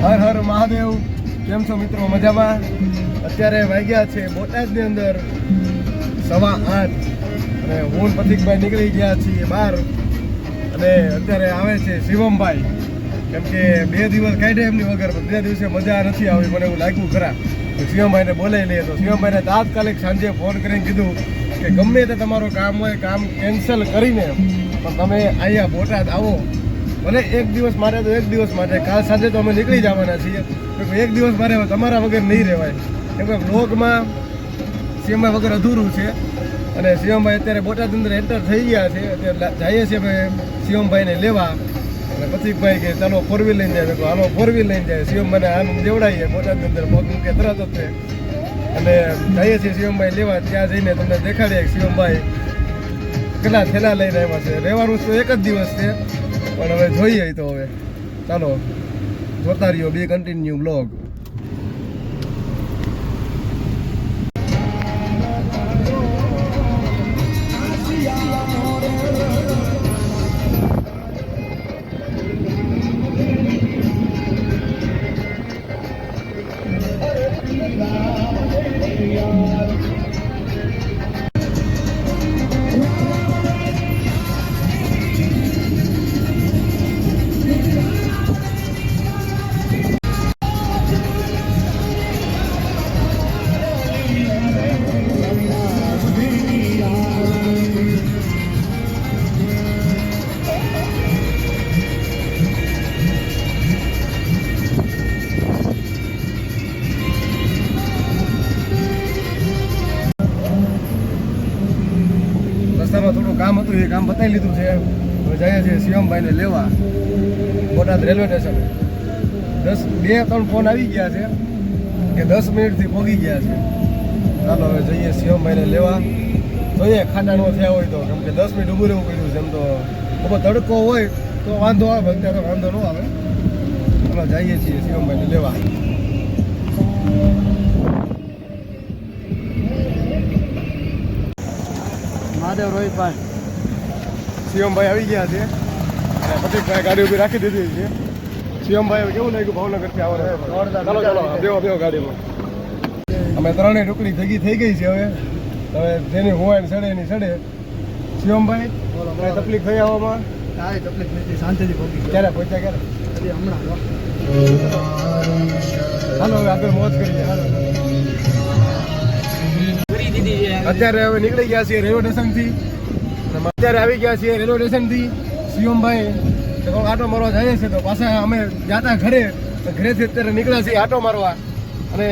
હર હર મહાદેવ. કેમ છો મિત્રો? મજામાં? અત્યારે વાગ્યા છે બોટાદની અંદર 8:15 અને હું પથિકભાઈ નીકળી ગયા છીએ બહાર. અને અત્યારે આવે છે શિવમભાઈ, કેમ કે 2 દિવસ કાઢે એમની વગર, બીજા દિવસે મજા નથી આવી. મને એવું લાગ્યું ખરા તો શિવમભાઈને બોલાવી લઈએ. તો શિવમભાઈને તાત્કાલિક સાંજે ફોન કરીને કીધું કે ગમે તે તમારું કામ હોય, કામ કેન્સલ કરીને પણ તમે અહીંયા બોટાદ આવો. ભલે 1 દિવસ માટે તો 1 દિવસ માટે, કાલ સાંજે તો અમે નીકળી જવાના છીએ. તો 1 દિવસ મારે તમારા વગર નહીં રહેવાય, કેમ કે બ્લોગમાં શિવમભાઈ વગર અધૂરું છે. અને શિવમભાઈ અત્યારે બોટાદ અંદર એન્ટર થઈ ગયા છે. અત્યારે જઈએ છીએ અમે શિવમભાઈને લેવા. અને પથિકભાઈ કે ચાલો 4 વ્હીલ લઈને જાય. તો હાલો 4 વ્હીલ લઈને જાય. શિવમભાઈને આમ દેવડાવીએ બોટાદની અંદર, પગ મૂકે તરત જ છે. અને જઈએ છીએ શિવમભાઈ લેવા. ત્યાં જઈને તમને દેખાડીએ શિવમભાઈ કેટલા થેલા લઈને આવ્યા છે. રહેવાનું તો 1 જ દિવસ છે, પણ હવે જોઈએ. તો હવે ચાલો જોતા રહ્યો, બી કન્ટિન્યુ બ્લોગ. રસ્તામાં થોડું કામ હતું, એ કામ બતાવી લીધું છે. હવે જઈએ છીએ શિવમભાઈને લેવા બોટાદ રેલવે સ્ટેશન. 2-3 ફોન આવી ગયા છે કે 10 મિનિટથી પહોંચી ગયા છે. ચાલો હવે જઈએ શિવમભાઈને લેવા. જોઈએ ખાડા ન થયા હોય તો, કેમ કે 10 મિનિટ ઊભું રહેવું પડ્યું છે. એમ તો બહુ તડકો હોય તો વાંધો આવે, અત્યારે તો વાંધો ન આવે. ચાલો જઈએ છીએ શિવમભાઈને લેવા. મહાદેવ રોહિતભાઈ, શિવમભાઈ આવી ગયા છે. પથિકભાઈ ગાડી ઉભી રાખી દીધી છે. શિવમભાઈ કેવું લાગ્યું ભાવનગરથી આવો? ચાલો ચાલો બેહો ગાડીમાં. અમે 3 ટુકડી ભેગી થઈ ગઈ છે. હવે જેની હોય ને સડે એની સડે. શિવમભાઈ કઈ તકલીફ થઈ આવવામાં? કાંઈ તકલીફ નથી, શાંતિથી પહોંચી ગયા. ક્યારે પહોંચ્યા? ક્યારે? હમણાં હાલો હવે આગળ મોજ કરીએ. અત્યારે હવે નીકળી ગયા છીએ રેલવે સ્ટેશનથી. અત્યારે આવી ગયા છીએ રેલવે સ્ટેશનથી. શિવમભાઈ આટો મારવા જાય છે, તો પાછા અમે જાતા ઘરેથી અત્યારે નીકળ્યા છીએ આટો મારવા. અને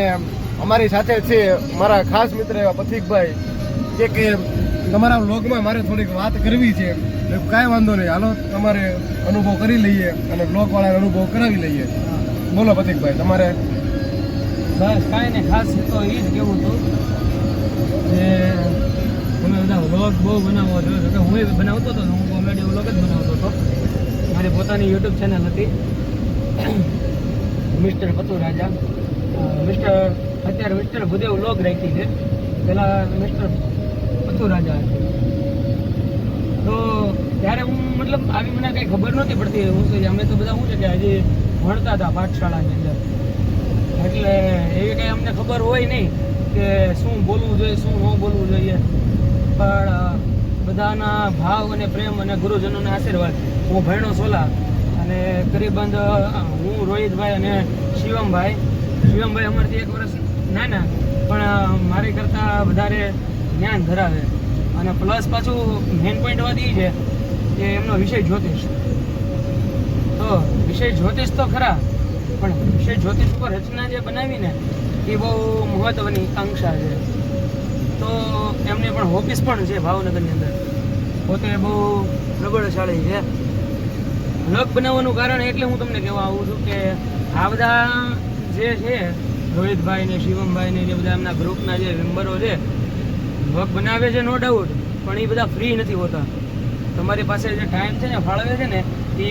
અમારી સાથે છે મારા ખાસ મિત્ર એવા પથિકભાઈ કે તમારા વ્લોગમાં મારે થોડીક વાત કરવી છે. કાંઈ વાંધો નહીં, હાલો તમારે અનુભવ કરી લઈએ અને વ્લોગવાળાને અનુભવ કરાવી લઈએ. બોલો પથિકભાઈ, તમારે? બસ કાંઈ નહીં, ખાસ તો એ જ કેવું હતું કે તમે બધા વ્લોગ બહુ બનાવો છો. કે હું બનાવતો હતો, હું કોમેડી વ્લોગ જ બનાવતો હતો. મારી પોતાની યુટ્યુબ ચેનલ હતી, મિસ્ટર પતુ રાજા. અત્યારે મિસ્ટર ભૂદેવ વ્લોગ રાખી છે, પહેલાં મિસ્ટર પતુ રાજા હતી. તો ત્યારે હું મતલબ આવી મને કંઈ ખબર નહોતી પડતી. હું અમે તો બધા શું છે કે હજી ભણતા હતા પાઠશાળાની અંદર, એટલે એવી કંઈ અમને ખબર હોય નહીં કે શું બોલવું જોઈએ, શું ન બોલવું જોઈએ. પણ બધાના ભાવ અને પ્રેમ અને ગુરુજનોના આશીર્વાદ, હું ભણ્યો સોલા. અને કરીબંધ હું, રોહિતભાઈ અને શિવમભાઈ અમારથી 1 વર્ષ નાના, પણ મારી કરતાં વધારે જ્ઞાન ધરાવે. અને પ્લસ પાછું મેઇન પોઈન્ટ વાત એ છે કે એમનો વિષય જ્યોતિષ. તો વિષય જ્યોતિષ તો ખરા, પણ વિષય જ્યોતિષ ઉપર રચના જે બનાવીને એ બહુ મહત્ત્વની આકાંક્ષા છે. તો એમને પણ ઓફિસ પણ છે ભાવનગરની અંદર. પોતે બહુ પ્રબળશાળી છે. વ્લોગ બનાવવાનું કારણ એટલે હું તમને કહેવા આવું છું કે આ બધા જે છે રોહિતભાઈ ને શિવમભાઈ ને જે બધા એમના ગ્રુપના જે મેમ્બરો છે, વ્લોગ બનાવે છે નો ડાઉટ, પણ એ બધા ફ્રી નથી હોતા. તમારી પાસે જે ટાઈમ છે ને ફાળવે છે ને, એ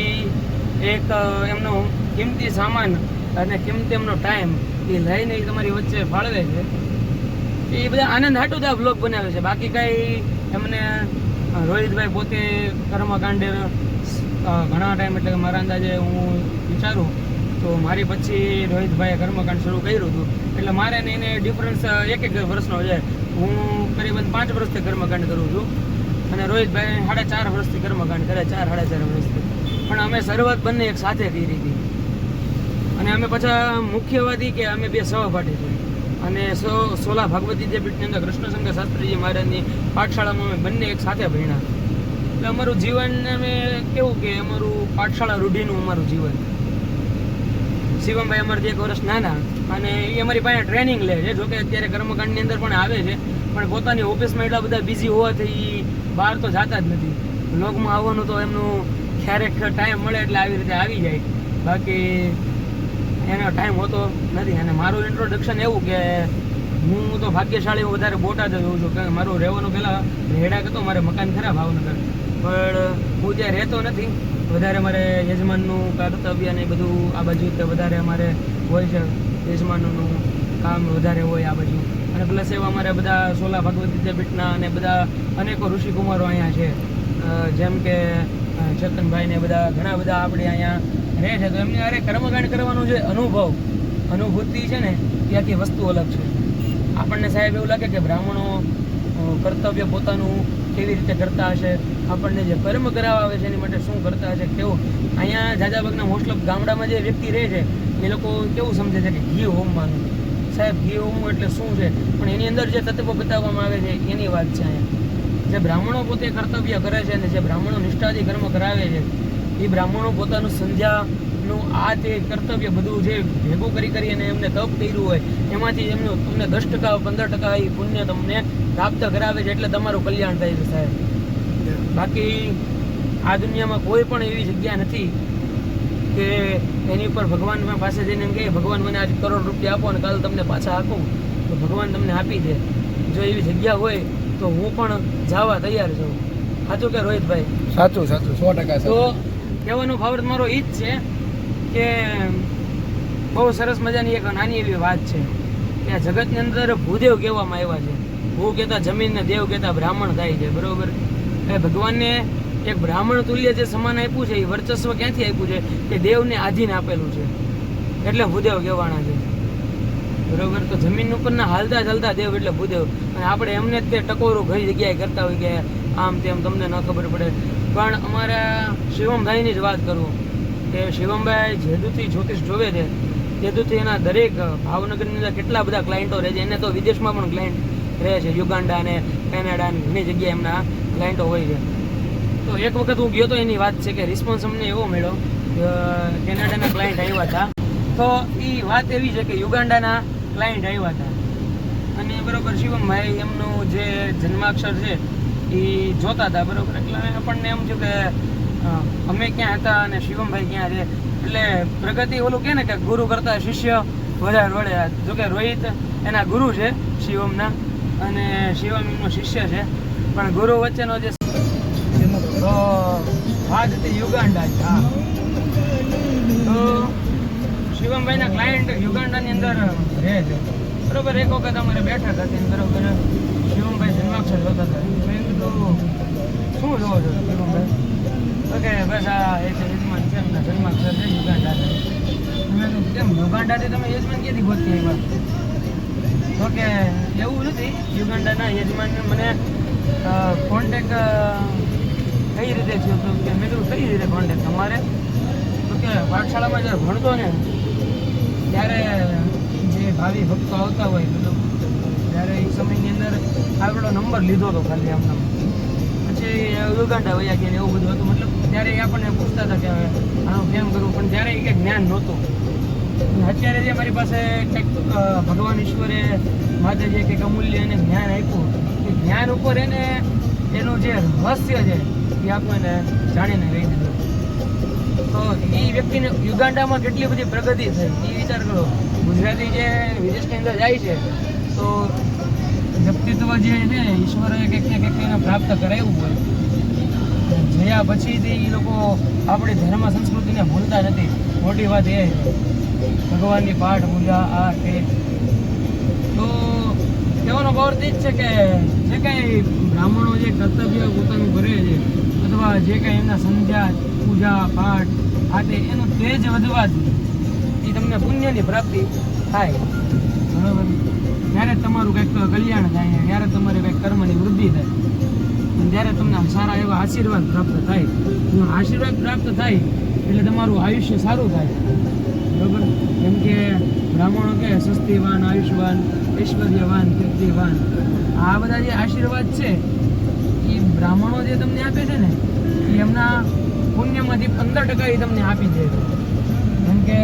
એક એમનો કિંમતી સામાન અને કિંમતી એમનો ટાઈમ એ લઈને તમારી વચ્ચે ફાળવે છે. એ બધા આનંદ હાટું જ આ વ્લોગ બનાવે છે. બાકી કાંઈ એમને રોહિતભાઈ પોતે કર્મકાંડે ઘણા ટાઈમ, એટલે કે મારા અંદાજે હું વિચારું તો મારી પછી રોહિતભાઈએ કર્મકાંડ શરૂ કર્યું હતું. એટલે મારે ને એને ડિફરન્સ એક વર્ષનો છે. હું કરીબન 5 વર્ષથી કર્મકાંડ કરું છું અને રોહિતભાઈ 4.5 વર્ષથી કર્મકાંડ કરે, 4-4.5 વર્ષથી. પણ અમે શરૂઆત બંને એક સાથે કરી હતી. અને અમે પાછા મુખ્ય વાત એ કે અમે બે સહપાઠી છીએ. અને સોલા ભાગવતી વિદ્યાપીઠની અંદર કૃષ્ણશંકર શાસ્ત્રીજી મહારાજની પાઠશાળામાં અમે બંને એક સાથે ભણ્યા. એટલે અમારું જીવન અમે કેવું કે અમારું પાઠશાળા રૂઢિનું અમારું જીવન. શિવમભાઈ અમારાથી 1 વર્ષ નાના અને એ અમારી પાસે ટ્રેનિંગ લે છે. જોકે અત્યારે કર્મકાંડની અંદર પણ આવે છે, પણ પોતાની ઓફિસમાં એટલા બધા બિઝી હોવાથી બહાર તો જતા જ નથી. વ્લોગમાં આવવાનું તો એમનું ક્યારેક ટાઈમ મળે એટલે આવી રીતે આવી જાય, બાકી એનો ટાઈમ હોતો નથી. અને મારું ઇન્ટ્રોડક્શન એવું કે હું તો ભાગ્યશાળી વધારે બોટાદ જ હોઉં છું, કારણ કે મારું રહેવાનું પહેલાં રેડા હતો, મારે મકાન ખરા ભાવનગર, પણ હું ત્યાં રહેતો નથી. વધારે મારે યજમાનનું કર્તવ્ય ને બધું આ બાજુ વધારે અમારે હોય છે, યજમાનોનું કામ વધારે હોય આ બાજુ. અને પ્લસ એવા અમારે બધા સોલા ભાગવત વિદ્યાપીઠના અને બધા અનેકો ઋષિકુમારો અહીંયા છે, જેમ કે ચેતનભાઈ ને બધા ઘણા બધા આપણે અહીંયા રહે છે. તો એમની અરે કર્મકાંડ કરવાનો જે અનુભૂતિ છે ને એ આખી વસ્તુ અલગ છે. આપણને સાહેબ એવું લાગે કે બ્રાહ્મણો કર્તવ્ય પોતાનું કેવી રીતે કરતા હશે, આપણને જે કર્મ કરાવવા આવે છે એની માટે શું કરતા હશે, કેવું. અહીંયા જાજાભાગના મોસ્ટ ઓફ ગામડામાં જે વ્યક્તિ રહે છે એ લોકો કેવું સમજે છે કે ઘી હોમવાનું. સાહેબ ઘી હોમવું એટલે શું છે, પણ એની અંદર જે તત્વો બતાવવામાં આવે છે એની વાત છે. અહીંયા જે બ્રાહ્મણો પોતે કર્તવ્ય કરે છે અને જે બ્રાહ્મણો નિષ્ઠાથી કર્મ કરાવે છે એ બ્રાહ્મણો પોતાનું સંધ્યાનું આ તે કર્તવ્ય બધું જે ભેગું કરી અને એમને તપ કર્યું હોય એમાંથી એમનું તમને 10% 15% એ પુણ્ય તમને પ્રાપ્ત કરાવે છે. એટલે તમારું કલ્યાણ થાય છે સાહેબ. બાકી આ દુનિયામાં કોઈ પણ એવી જગ્યા નથી કે એની ઉપર ભગવાન પાસે જઈને એમ કહે ભગવાન મને આજ કરોડ રૂપિયા આપો અને કાલ તમને પાછા આપું તો ભગવાન તમને આપી દે. જો એવી જગ્યા હોય તો હું પણ જવા તૈયાર છું. સાચું કે રોહિતભાઈ? સાચું 100%. તો કહેવાનો ભાવાર્થ મારો એ જ છે કે બહુ સરસ મજાની એક નાની એવી વાત છે કે આ જગતની અંદર ભૂદેવ કહેવામાં આવ્યા છે. ભૂ કહેતા જમીનને, દેવ કહેતા બ્રાહ્મણ થાય છે, બરોબર. એ ભગવાનને એક બ્રાહ્મણ તુલ્ય જે સમાન આપ્યું છે એ વર્ચસ્વ ક્યાંથી આપ્યું છે કે દેવને આધીન આપેલું છે, એટલે ભૂદેવ કહેવાના છે, બરોબર. તો જમીન ઉપરના હાલતા ચાલતા દેવ એટલે ભૂદેવ. અને આપણે એમને જ તે ટકોરું ઘણી જગ્યાએ કરતા હોય કે આમ તેમ, તમને ન ખબર પડે. પણ અમારા શિવમભાઈની જ વાત કરું કે શિવમભાઈ જેદુથી જ્યોતિષ જોવે છે તેદુથી એના દરેક ભાવનગરની અંદર કેટલા બધા ક્લાયન્ટો રહે છે. એને તો વિદેશમાં પણ ક્લાયન્ટ રહે છે, યુગાન્ડા અને કેનેડા ને ઘણી જગ્યાએ એમના ક્લાયન્ટો હોય છે. તો એક વખત હું ગયો તો એની વાત છે કે રિસ્પોન્સ અમને એવો મળ્યો, કેનેડાના ક્લાયન્ટ આવ્યા હતા. તો એ વાત એવી છે કે યુગાન્ડાના ક્લાયન્ટ આવ્યા હતા અને બરોબર શિવમભાઈ એમનું જે જન્માક્ષર છે એ જોતા હતા, બરોબર. એટલે આપણને એમ થયું કે અમે ક્યાં હતા અને શિવમભાઈ ક્યાં છે. એટલે પ્રગતિ ઓલું કે ને કે ગુરુ કરતા શિષ્ય વધારે વળે. જોકે રોહિત એના ગુરુ છે શિવમના અને શિવમ એમનો શિષ્ય છે, પણ ગુરુ વચ્ચેનો જે તો વાત હતી યુગાન્ડા. હા, તો શિવમભાઈના ક્લાયન્ટ યુગાન્ડાની અંદર રહે છે, બરોબર. એક વખત અમારે બેઠક હતી, બરોબર. શિવમભાઈ જન્માક્ષર જોતા હતા. મેં કીધું શું જોવો છો શિવમભાઈ? ઓકે, બસ આ એક યજમાન છે એમના જન્માક્ષર છે યુગાન્ડા. મેં કીધું કેમ યુગાન્ડાથી તમે યજમાન ક્યાંથી ગોતી આવ્યા? ઓકે, એવું નથી. યુગાન્ડાના યજમાનને મને કોન્ટેક કઈ રીતે થયો હતો કે મેં કીધું કઈ રીતે કોન્ટેક તમારે? તો કે પાઠશાળામાં જ્યારે ભણતો ને ત્યારે જે ભાવિ ભક્તો આવતા હોય બધું, ત્યારે એ સમયની અંદર આપણો નંબર લીધો હતો ખાલી આમને. પછી યુગાન્ડા વયા ગયા એવું બધું હતું. મતલબ ત્યારે એ આપણને પૂછતા હતા કે આનું કેમ કરવું, પણ ત્યારે એ કંઈક જ્ઞાન નહોતું. અત્યારે જે મારી પાસે કંઈક ભગવાન ઈશ્વરે માતાજીએ કંઈક અમૂલ્ય એને જ્ઞાન આપ્યું, એ જ્ઞાન ઉપર એને એનું જે રહસ્ય છે એ આપણને જાણીને રહી દીધું. તો એ વ્યક્તિને યુગાન્ડામાં કેટલી બધી પ્રગતિ થઈ એ વિચાર કરો. ગુજરાતી જે વિદેશની અંદર જાય છે તો વ્યક્તિત્વ જે છે ઈશ્વરે કંઈક ને કંઈક એને પ્રાપ્ત કરાવ્યું હોય, જયા પછીથી એ લોકો આપણી ધર્મ સંસ્કૃતિને ભૂલતા નથી. મોટી વાત એ ભગવાનની પાઠ પૂજા આ તે. તો કહેવાનો ભાવ એ જ છે કે જે કાંઈ બ્રાહ્મણો જે કર્તવ્ય પોતાનું કરે છે અથવા જે કાંઈ એમના સંધ્યા પૂજા પાઠ આ તે એનું તેજ વધવાથી પુણ્યની પ્રાપ્તિ થાય. બરાબર. ત્યારે તમારું કંઈક કલ્યાણ થાય, ત્યારે તમારે કંઈક કર્મની વૃદ્ધિ થાય, અને ત્યારે તમને સારા એવા આશીર્વાદ પ્રાપ્ત થાય. જો આશીર્વાદ પ્રાપ્ત થાય એટલે તમારું આયુષ્ય સારું થાય. બરાબર. કેમ કે બ્રાહ્મણો કે સ્વસ્તિવાન, આયુષ્યવાન, ઐશ્વર્યવાન, કીર્તિવાન, આ બધા જે આશીર્વાદ છે એ બ્રાહ્મણો જે તમને આપે છે ને એ એમના પુણ્યમાંથી 15% એ તમને આપી દે છે. કેમ કે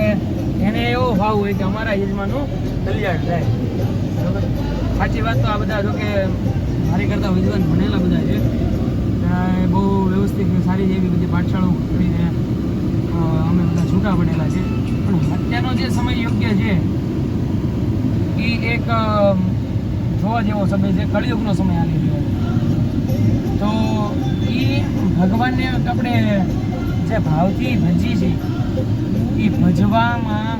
એને એવો ભાવ હોય કે અમારા યજમાનનું કલ્યાણ થાય. બરાબર. સાચી વાત તો આ બધા જો કે મારી કરતાં વિદ્વાન ભણેલા બધા છે, બહુ વ્યવસ્થિત સારી એવી બધી પાઠશાળાઓ કરીને અમે બધા છૂટા પડેલા છે. પણ અત્યારનો જે સમય યોગ્ય છે એ એક જોવા જેવો સમય છે, કળિયુગનો સમય આવી રહ્યો છે. તો એ ભગવાનને આપણે જે ભાવથી ભજી છે એ ભજવામાં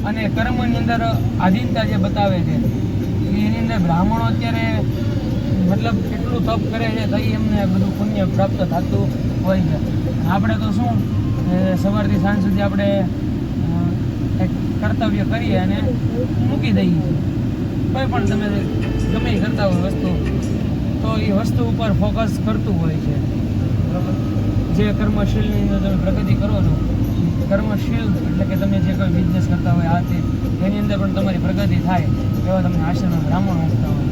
અને કર્મની અંદર આધીનતા જે બતાવે છે એની અંદર બ્રાહ્મણો અત્યારે મતલબ એટલું તપ કરે છે તો એમને બધું પુણ્ય પ્રાપ્ત થતું હોય છે. આપણે તો શું સવારથી સાંજ સુધી આપણે કંઈક કર્તવ્ય કરીએ અને મૂકી દઈએ છીએ. કોઈ પણ તમે ગમે એ કરતા હોય વસ્તુ તો એ વસ્તુ ઉપર ફોકસ કરતું હોય છે. બરાબર. જે કર્મશીલની અંદર તમે પ્રગતિ કરો છો, કર્મશીલ એટલે કે તમે જે કોઈ બિઝનેસ કરતા હોય આ તે એની અંદર પણ તમારી પ્રગતિ થાય એવા તમને આશ્રમના બ્રાહ્મણો મૂકતા હોય.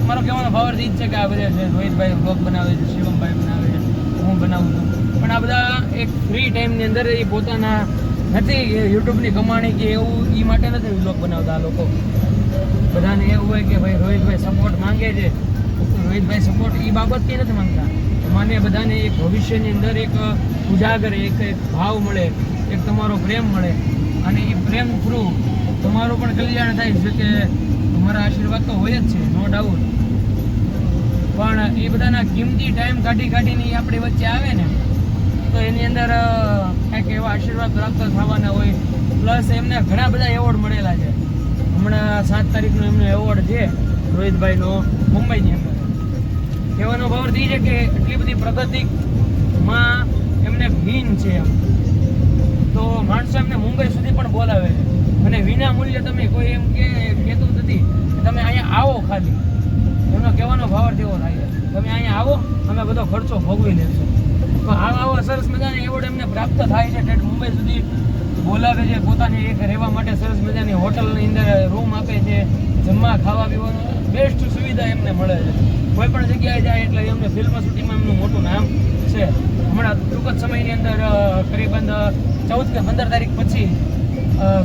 મારો કહેવાનો ભાવ એ જ છે કે આ બધા છે રોહિતભાઈ બ્લોગ બનાવે છે, શિવમભાઈ બનાવે છે, હું બનાવું છું, પણ આ બધા એક ફ્રી ટાઈમની અંદર એ પોતાના નથી યુટ્યુબની કમાણી કે એવું એ માટે નથી બ્લોગ બનાવતા. આ લોકો બધાને એવું હોય કે ભાઈ રોહિતભાઈ સપોર્ટ માંગે છે, રોહિતભાઈ સપોર્ટ એ બાબતથી નથી માંગતા. મને બધાને એક ભવિષ્યની અંદર એક ઉજાગર એક ભાવ મળે, એક તમારો પ્રેમ મળે, અને એ પ્રેમ થ્રુ તમારું પણ કલ્યાણ થાય છે કે તમારા આશીર્વાદ તો હોય જ છે, નો ડાઉટ. પણ એ બધાના કિંમતી ટાઈમ કાઢીને આપણી વચ્ચે આવે ને તો એની અંદર કંઈક એવા આશીર્વાદ પ્રાપ્ત થવાના હોય. પ્લસ એમને ઘણા બધા એવોર્ડ મળેલા છે. હમણાં 7 તારીખનો એમનો એવોર્ડ છે રોહિતભાઈનો મુંબઈની અંદર. કહેવાનો ભાવ એ છે કે એટલી બધી પ્રગતિમાં એમને ભીન છે એમ, તો માણસો એમને મુંબઈ સુધી પણ બોલાવે છે. અને વિના મૂલ્ય તમે કોઈ એમ કે કહેતું નથી કે તમે અહીંયા આવો, ખાલી એમનો કહેવાનો ભાવ એવો થાય છે તમે અહીંયા આવો, અમે બધો ખર્ચો ભોગવી લેશો. તો આવા સરસ મજાના એવોર્ડ એમને પ્રાપ્ત થાય છે. ઠેઠ મુંબઈ સુધી બોલાવે છે, પોતાની એક રહેવા માટે સરસ મજાની હોટલની અંદર રૂમ આપે છે, જમવા ખાવા પીવાનું બેસ્ટ સુવિધા એમને મળે છે. કોઈ પણ જગ્યાએ જાય એટલે એમને ફિલ્મ શૂટિંગમાં એમનું મોટું નામ છે. હમણાં ટૂંક જ સમયની અંદર કરીબન 14 કે 15 તારીખ પછી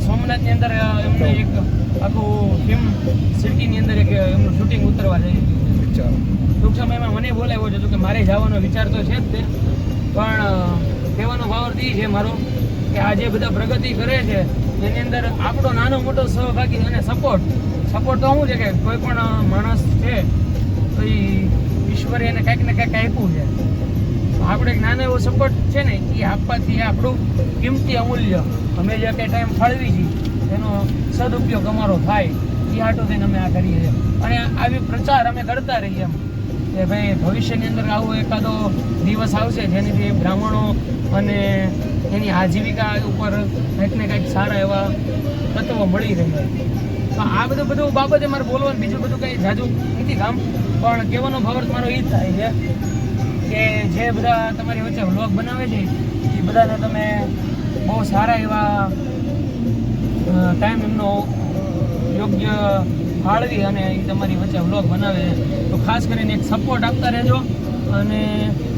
સોમનાથની અંદર એમને એક આખું ફિલ્મ સિટીની અંદર એક એમનું શૂટિંગ ઉતરવા જઈ રહ્યું છે. ટૂંક સમયમાં મને બોલાવ્યો છે કે મારે જવાનો વિચાર તો છે જ તે, પણ કહેવાનો ભાવ એ છે મારો કે આ જે બધા પ્રગતિ કરે છે એની અંદર આપણો નાનો મોટો સહભાગી અને સપોર્ટ તો શું છે કે કોઈ પણ માણસ છે તો એ ઈશ્વરે એને કંઈક ને કંઈક આપ્યું છે. આપણે એક નાનો એવો સપોર્ટ છે ને એ આપવાથી આપણું કિંમતી અમૂલ્ય અમે જે કંઈ ટાઈમ ફાળવી છીએ એનો સદુપયોગ અમારો થાય એ હાટો થઈને અમે આ કરીએ છીએ. અને આવી પ્રચાર અમે કરતા રહીએ એમ કે ભાઈ ભવિષ્યની અંદર આવો એકાદો દિવસ આવશે જેનાથી બ્રાહ્મણો અને એની આજીવિકા ઉપર કંઈક ને કંઈક સારા એવા તત્વો મળી રહે. તો આ બધું બાબતે મારે બોલવાનું બીજું બધું કંઈ જાજુ નથી કામ, પણ કહેવાનો ભાવ મારો એ જ થાય છે કે જે બધા તમારી વચ્ચે વ્લોગ બનાવે છે એ બધાને તમે બહુ સારા એવા ટાઈમ એમનો યોગ્ય ફાળવી અને એ તમારી વચ્ચે વ્લોગ બનાવે છે. તો ખાસ કરીને એક સપોર્ટ આપતા રહેજો, અને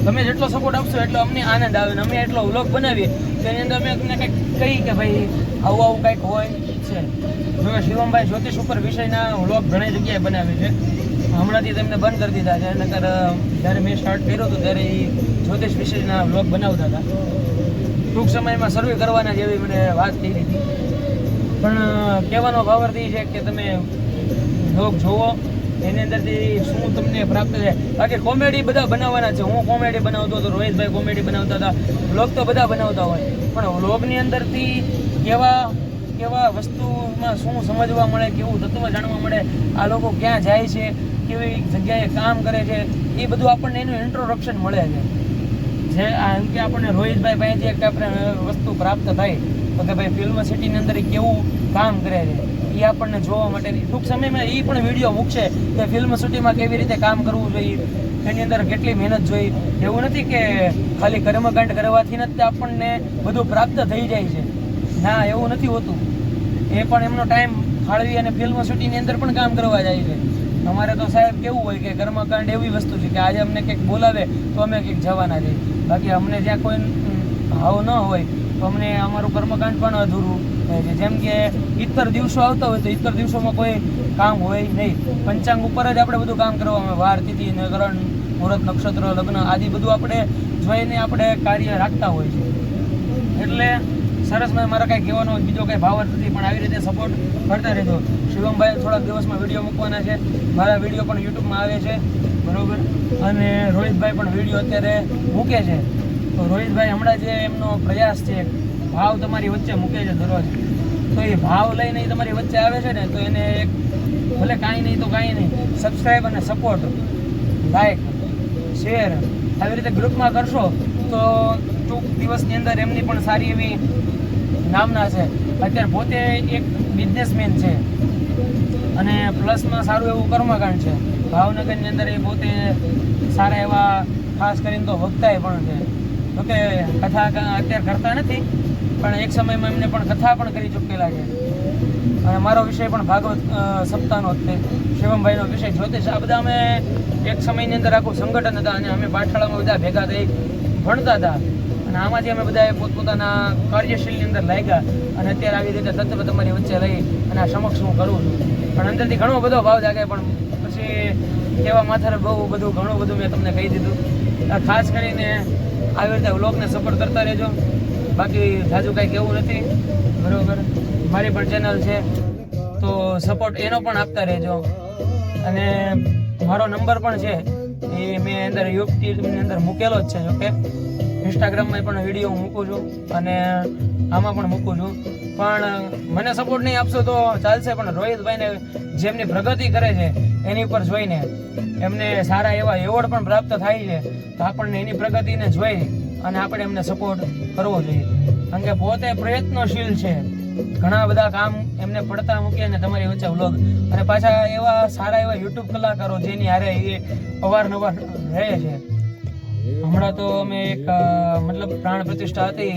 તમે જેટલો સપોર્ટ આપશો એટલો અમને આનંદ આવે. અમે એટલો વ્લોગ બનાવીએ તો એની અંદર અમે તમને કંઈક કહી કે ભાઈ આવું કંઈક હોય છે. જો શિવમભાઈ જ્યોતિષ ઉપર વિષયના વ્લોગ ઘણી જગ્યાએ બનાવે છે, હમણાંથી તેમને બંધ કરી દીધા છે. નકર જ્યારે મેં સ્ટાર્ટ કર્યો હતો ત્યારે એ જ્યોતિષ વિષયના વ્લોગ બનાવતા હતા. ટૂંક સમયમાં સર્વે કરવાના જેવી મને વાત થઈ હતી. પણ કહેવાનો ભાવાર્થ એ છે કે તમે વ્લોગ જોવો, એની અંદરથી શું તમને પ્રાપ્ત થાય. બાકી કોમેડી બધા બનાવવાના છે. હું કોમેડી બનાવતો હતો, રોહિતભાઈ કોમેડી બનાવતા હતા, વ્લોગ તો બધા બનાવતા હોય, પણ વ્લોગની અંદરથી કેવા વસ્તુમાં શું સમજવા મળે, કેવું તત્વ જાણવા મળે, આ લોકો ક્યાં જાય છે, કેવી જગ્યાએ કામ કરે છે, એ બધું આપણને એનું ઇન્ટ્રોડક્શન મળે છે. જે એમ કે આપણને રોહિતભાઈ પાસેથી એક આપણે વસ્તુ પ્રાપ્ત થાય તો કે ભાઈ ફિલ્મ સિટીની અંદર કેવું કામ કરે છે એ આપણને જોવા માટે ટૂંક સમયમાં એ પણ વિડીયો મૂકશે કે ફિલ્મ શૂટિંગમાં કેવી રીતે કામ કરવું જોઈએ, એની અંદર કેટલી મહેનત જોઈએ. એવું નથી કે ખાલી કર્મકાંડ કરવાથી જ આપણને બધું પ્રાપ્ત થઈ જાય છે, ના એવું નથી હોતું. એ પણ એમનો ટાઈમ ફાળવી અને ફિલ્મ શૂટિંગની અંદર પણ કામ કરવા જાય છે. અમારે તો સાહેબ કેવું હોય કે કર્મકાંડ એવી વસ્તુ છે કે આજે અમને કંઈક બોલાવે તો અમે કંઈક જવાના છીએ, બાકી અમને જ્યાં કોઈ ભાવ ન હોય તો અમને અમારું કર્મકાંડ પણ અધૂરું રહે છે. જેમ કે ઇતર દિવસો આવતા હોય તો ઇતર દિવસોમાં કોઈ કામ હોય નહીં, પંચાંગ ઉપર જ આપણે બધું કામ કરવામાં, વાર તિથિ નગરણ મુહૂર્ત નક્ષત્ર લગ્ન આદિ બધું આપણે જોઈને આપણે કાર્ય રાખતા હોય છે. એટલે સરસ, મારા કાંઈ કહેવાનો બીજો કાંઈ ભાવ જ નથી, પણ આવી રીતે સપોર્ટ કરતા રહેજો. શિવમભાઈ થોડાક દિવસમાં વિડીયો મૂકવાના છે, મારા વિડીયો પણ યુટ્યુબમાં આવે છે, બરાબર. અને રોહિતભાઈ પણ વિડીયો અત્યારે મૂકે છે. તો રોહિતભાઈ હમણાં જે એમનો પ્રયાસ છે, ભાવ તમારી વચ્ચે મૂકે છે દરરોજ, તો એ ભાવ લઈને એ તમારી વચ્ચે આવે છે ને, તો એને એક ભલે કાંઈ નહીં તો કાંઈ નહીં, સબસ્ક્રાઈબ અને સપોર્ટ, લાઈક, શેર આવી રીતે ગ્રુપમાં કરશો તો ટૂંક દિવસની અંદર એમની પણ સારી એવી નામના છે. અત્યારે પોતે એક બિઝનેસમેન છે અને પ્લસમાં સારું એવું કર્મકાંડ છે. ભાવનગરની અંદર એ પોતે સારા એવા ખાસ કરીને તો વક્તાએ પણ છે. જોકે કથા અત્યારે કરતા નથી, પણ એક સમયમાં એમને પણ કથા પણ કરી ચૂકેલા છે. અને મારો વિષય પણ ભાગવત સપ્તાહનો જ છે, શિવમભાઈનો વિષય જ્યોતિષ. આ બધા અમે એક સમયની અંદર આખું સંગઠન હતા અને અમે પાઠશાળામાં બધા ભેગા થઈ ભણતા હતા. અને આમાંથી અમે બધા પોતપોતાના કાર્યશીલની અંદર લાગ્યા અને અત્યારે આવી રીતે તત્વ તમારી વચ્ચે લઈ અને આ સમક્ષ હું કરું છું. પણ અંદરથી ઘણો બધો ભાવ જાગે, પણ પછી કહેવા માથારે બહુ બધું ઘણું બધું મેં તમને કહી દીધું. ખાસ કરીને આવી રીતે વ્લોગને સપોર્ટ કરતા રહેજો, બાકી જાજુ કાંઈ કહેવું નથી, બરાબર. મારી પણ ચેનલ છે તો સપોર્ટ એનો પણ આપતા રહેજો. અને મારો નંબર પણ છે એ મેં અંદર યુટ્યુબની અંદર મૂકેલો જ છે. જોકે ઇન્સ્ટાગ્રામમાં પણ વિડીયો હું મૂકું છું અને આમાં પણ મૂકું છું. પણ મને સપોર્ટ નહીં આપશો તો ચાલશે, પણ રોહિતભાઈને જેમની પ્રગતિ કરે છે એની ઉપર જોઈને એમને સારા એવા એવોર્ડ પણ પ્રાપ્ત થાય છે, તો આપણને એની પ્રગતિને જોઈ અને આપણે એમને સપોર્ટ કરવો જોઈએ. કારણ કે પોતે પ્રયત્નશીલ છે, ઘણા બધા કામ એમને પડતા મૂકી અને તમારી વચ્ચે વ્લોગ, અને પાછા એવા સારા એવા યુટ્યુબ કલાકારો જેની હારે એ અવારનવાર રહે છે. હમણાં તો અમે એક મતલબ પ્રાણ પ્રતિષ્ઠા હતી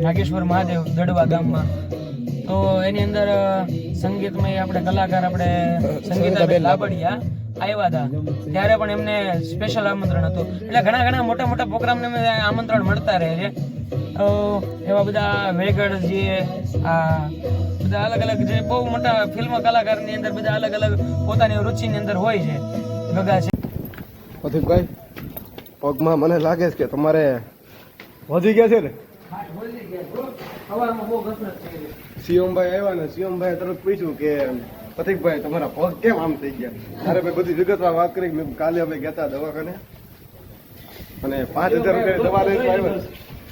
નાગેશ્વર મહાદેવ દડવા ગામમાં, તો એની અંદર સંગીતમય આપણે કલાકાર આપણે સંગીતાબેન લાબડિયા આવ્યા હતા, ત્યારે પણ એમને સ્પેશિયલ આમંત્રણ હતું. એટલે ઘણા ઘણા મોટા મોટા પ્રોગ્રામને આમંત્રણ મળતા રહે છે. તો એવા બધા વેગડ જે આ બધા અલગ અલગ જે બહુ મોટા ફિલ્મ કલાકારની અંદર બધા અલગ અલગ પોતાની રુચિની અંદર હોય છે. ગગા છે. પથિકભાઈ, પગમાં મને લાગે છે કે તમારે વધી ગયા છે ને. શિવમભાઈ આવ્યા ને, શિવમભાઈ તરત પૂછ્યું કે પથિકભાઈ તમારા પગ કેમ આમ થઈ ગયા. ત્યારે મેં બધી વિગતવાર વાત કરી. મેં કાલે અમે ગયા હતા દવાખાને અને 5,000 રૂપિયા દવા લઈને આવ્યા.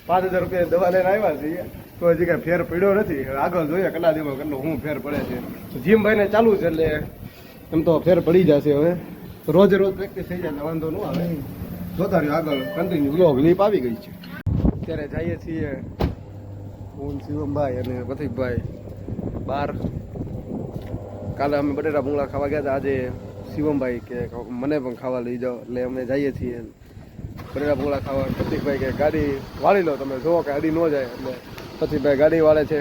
5,000 રૂપિયા દવા લઈને આવ્યા છીએ, તો હજી કાંઈ ફેર પડ્યો નથી. આગળ જોઈએ કેટલા દિવસ કેટલો શું ફેર પડે છે. જીમભાઈને ચાલુ છે એટલે એમ તો ફેર પડી જશે. હવે રોજે રોજ પ્રેક્ટિસ થઈ જાય, વાંધો ન આવે. જોતા રહ્યો આગળ કન્ટિન્યુ વ્લોગ લીપ આવી ગઈ છે. અત્યારે જઈએ છીએ હું, શિવમભાઈ અને પથિકભાઈ બહાર. કાલે અમે બટેટા ભૂંગળા ખાવા ગયા હતા, આજે શિવમભાઈ કે મને પણ ખાવા લઈ જાઓ, એટલે અમે જઈએ છીએ બટેટા ભૂંગળા ખાવા. પથિકભાઈ કે ગાડી વાળી લો તમે, જોવો કે ગાડી ન જાય. એટલે પથિકભાઈ ગાડી વાળે છે.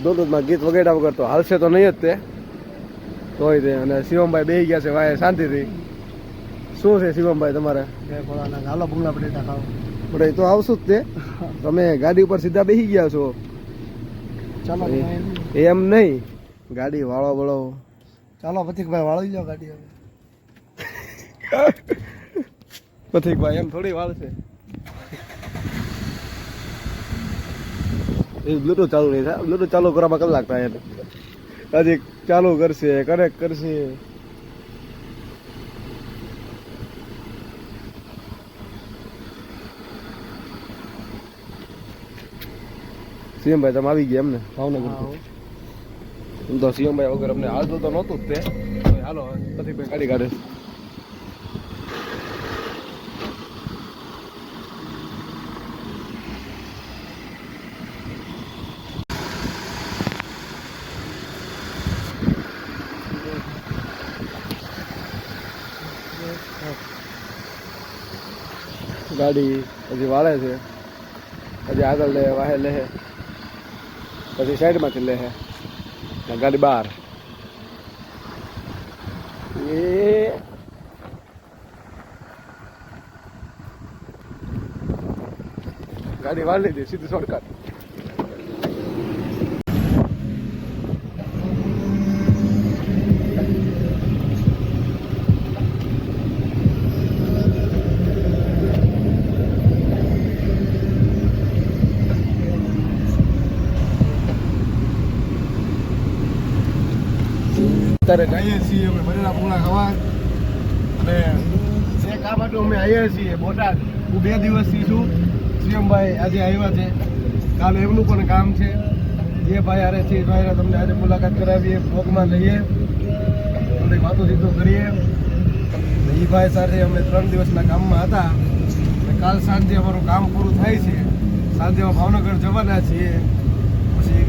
દોલતમાં ગીત વગેરે વગર તો હાલશે તો નહીં જ તે તોય તે. અને શિવમભાઈ બેસી ગયા છે વાય શાંતિથી. શું છે શિવમભાઈ તમારે? હાલો ભૂંગળા બટેટા ખાવ. બટ તો આવશું જ તે. તમે ગાડી ઉપર સીધા બેસી ગયા છો. ચાલો એમ નહીં, ગાડી વાળો વળો. ચાલો પથિકભાઈ વાળી જાઓ ગાડી. હવે પથિકભાઈ એમ થોડી વાળશે. એ બ્લુટૂથ ચાલુ નહીં થાય. બ્લુટૂથ ચાલુ કરવામાં કલાક થાય. હજી ચાલુ કરશે, કનેક્ટ કરશે. શિવમભાઈ તમે આવી ગયા એમને ભાવનગર? તો શિવમભાઈ વગર અમને હાલતું તો નહોતું જ તે. હાલો પથિકભાઈ ગાડી કાઢે. ગાડી હજી વાળે છે, હજી આગળ લે વાહે લે, પછી સાઈડમાંથી લે, ગાડી બહાર. એ ગાડી વાળી લીધી સીધી શોર્ટકટ. અત્યારે જઈએ છીએ અમે બટેટા પૂણા ખાવા, અને જે કામ માટે અમે આવ્યા છીએ બોટાદ. હું 2 દિવસથી છું. સીએમભાઈ આજે આવ્યા છે, કાલે એમનું પણ કામ છે. જે ભાઈ હારે છે એ ભાઈને તમને આજે મુલાકાત કરાવીએ, બ્લોગમાં લઈએ, બધી વાતો ચીતો કરીએ. એ ભાઈ સાથે અમે 3 દિવસના કામમાં હતા, અને કાલ સાંજે અમારું કામ પૂરું થાય છે. સાંજે અમે ભાવનગર જવાના છીએ. પછી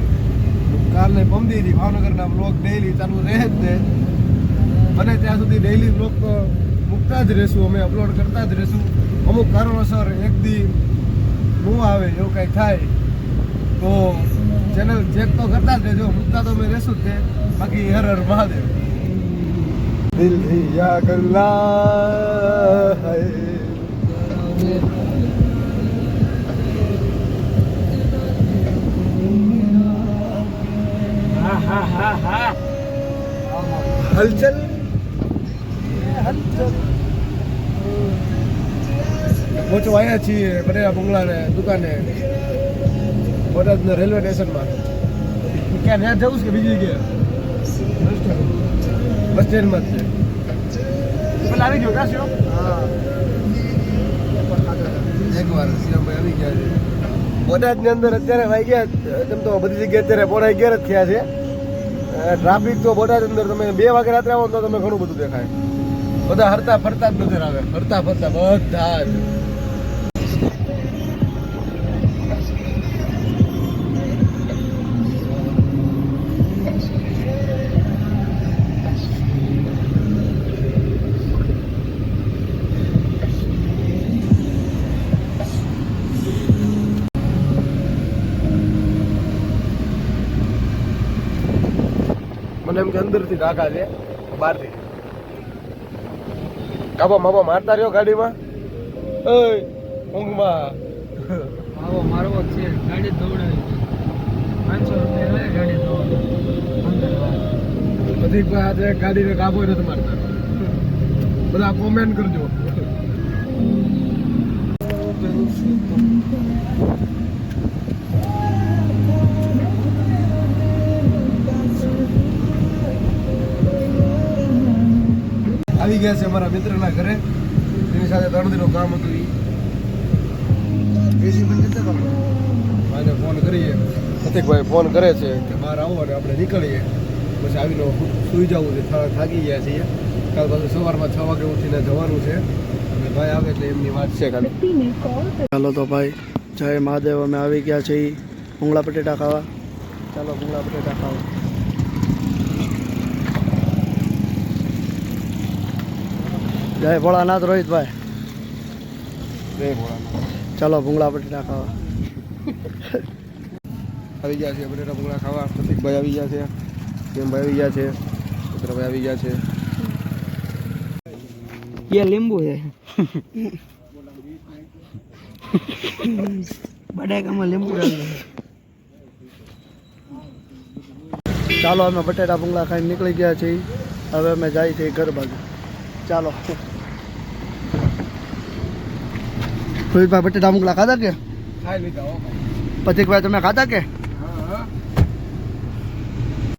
કાલને પમદીથી ભાવનગરના બ્લોગ ડેઈલી ચાલુ રહે જ ને, બને ત્યાં સુધી ડેઈલી બ્લોગ તો મૂકતા જ રહેશું, અમે અપલોડ કરતા જ રહેશું. અમુક કારણોસર એક દી ન આવે એવું કંઈક થાય તો ચેનલ ચેક તો કરતા જ રહેજો, મૂકતા તો અમે રહેશું જ તે. બાકી હર હર મહાદેવ. દિલ યા ગલ્લા હૈ હલચલ હલચલ. પહોંચવા આવ્યા છીએ બટેટા ભૂંગળાને દુકાને, બોટાદના રેલવે સ્ટેશનમાં. ક્યાં ત્યાં જવું છે કે બીજી જગ્યાએ? બસ સ્ટેન્ડમાં જ છે. પેલા આવી ગયો કાશ્યો? હા, એકવાર સીએમભાઈ આવી ગયા છે. બોટાદની અંદર અત્યારે વાગ્યા તેમ તો બધી જગ્યાએ અત્યારે 11:30 જ થયા છે. ટ્રાફિક તો બોટાદ અંદર તમે 2 વાગે રાત્રે આવો તો તમે ઘણું બધું દેખાય. બધા હરતા ફરતા જ નજર આવે, હરતા ફરતા બધા જ. મને એમ કે અંદરથી ઢાકા છે, બહારથી. કાપા માપા મારતા રહ્યો ગાડીમાં. ઊંઘમાં આવો મારવો છે, ગાડી દોડાવી 500 રૂપિયા લે ગાડી દોડાવી. બધી આજે ગાડીને કાબુ નથી મારતા. બધા કોમેન્ટ કરજો. આવી ગયા છે અમારા મિત્રના ઘરે, એની સાથે 3 દિનનું કામ હતું. એસી બંધ કરતા કામ ભાઈને ફોન કરીએ, પ્રતિકભાઈ ફોન કરે છે કે બહાર આવો અને આપણે નીકળીએ. પછી આવીને સૂઈ જવું છે, થાકી ગયા છીએ. કાલ પાછું સવારમાં 6 વાગે ઉઠીને જવાનું છે, અને ભાઈ આવે એટલે એમની વાત છે ખાલી. ચાલો તો ભાઈ, જય મહાદેવ. અમે આવી ગયા છીએ ભૂંગળા બટેટા ખાવા. ચાલો ભૂંગળા બટેટા ખાવા. જય ભોળાનાથ રોહિતભાઈ. જય ભોળાનાથ. ચાલો ભૂંગળા બટેટા ખાવા. આવી ગયા છે બટેટા ભૂંગળા ખાવા. પ્રતિકભાઈ આવી ગયા છે, કેમભાઈ આવી ગયા છે, મિત્રભાઈ આવી ગયા છે. ये लींबू है बड़े में लींबू डाल दो. ચાલો અમે બટેટા ભૂંગળા ખાઈને નીકળી ગયા છીએ. હવે અમે જાય છીએ ઘર બાજુ. ચાલો રોહિતભાઈ, બટેટા ભૂંગળા ખાધા કે? ખાઈ લીધા. પ્રતિકભાઈ તમે ખાધા કે?